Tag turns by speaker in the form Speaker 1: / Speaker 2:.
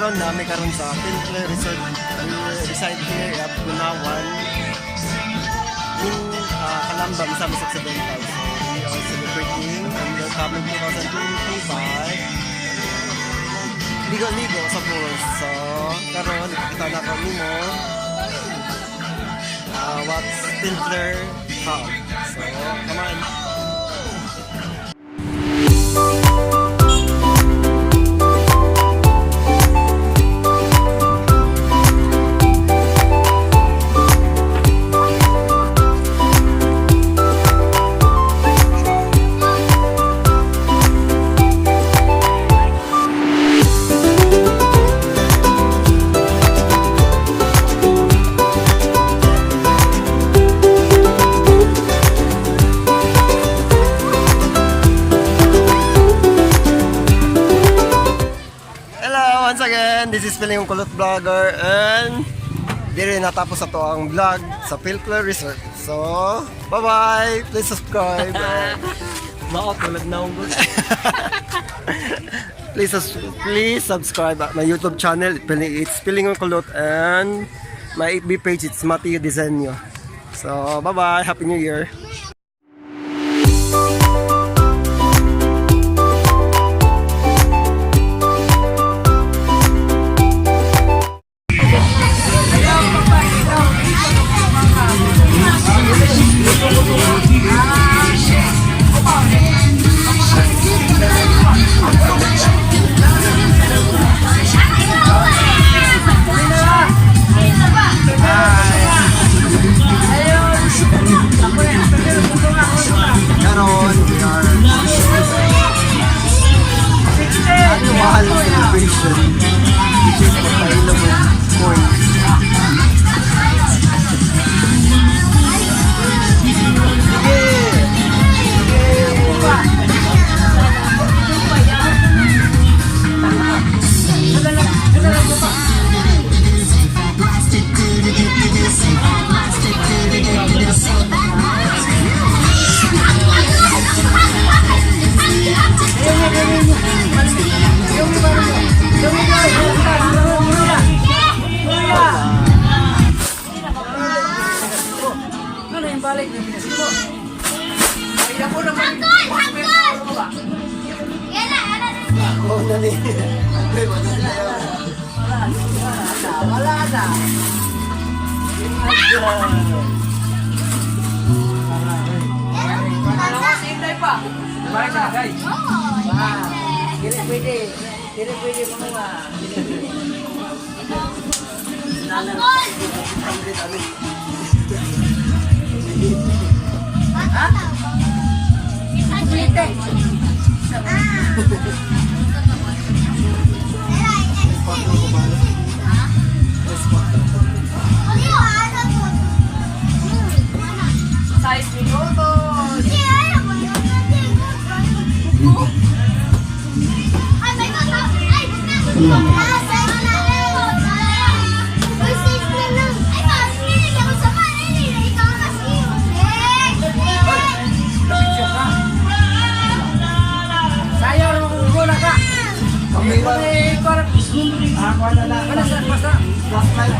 Speaker 1: karon na may karon sa Pilcler Resort. We reside here at Bunawan in Calamba, Misamis Occidental. So we are celebrating and welcoming 2025 ligo-ligo sa pool. So karon kita na kami mo what's Pilcler Hub. So come on. Once again, this is Piling Kulot Vlogger and diri natapos ato ang vlog sa Pilcler Resort. So, bye-bye! Please subscribe.
Speaker 2: Tulad na ako.
Speaker 1: Please subscribe at my YouTube channel. It's Piling Kulot and my FB page, it's Mateo Disenyo. So, bye-bye! Happy New Year! Mahal celebration, which is available points.
Speaker 3: Balik na pinasok mo. Ay, ako naman.
Speaker 4: Hangkol! Yan na, yan na.
Speaker 1: Oh, nani.
Speaker 3: Wala na. Sintay pa. Balik na, guys. Hindi pwede. Hindi pwede mga.
Speaker 4: Hangkol!
Speaker 3: Ha? Sintay. Size minutos. Sayo rin magugula ka. Ako na lang. Basta.
Speaker 1: Last night.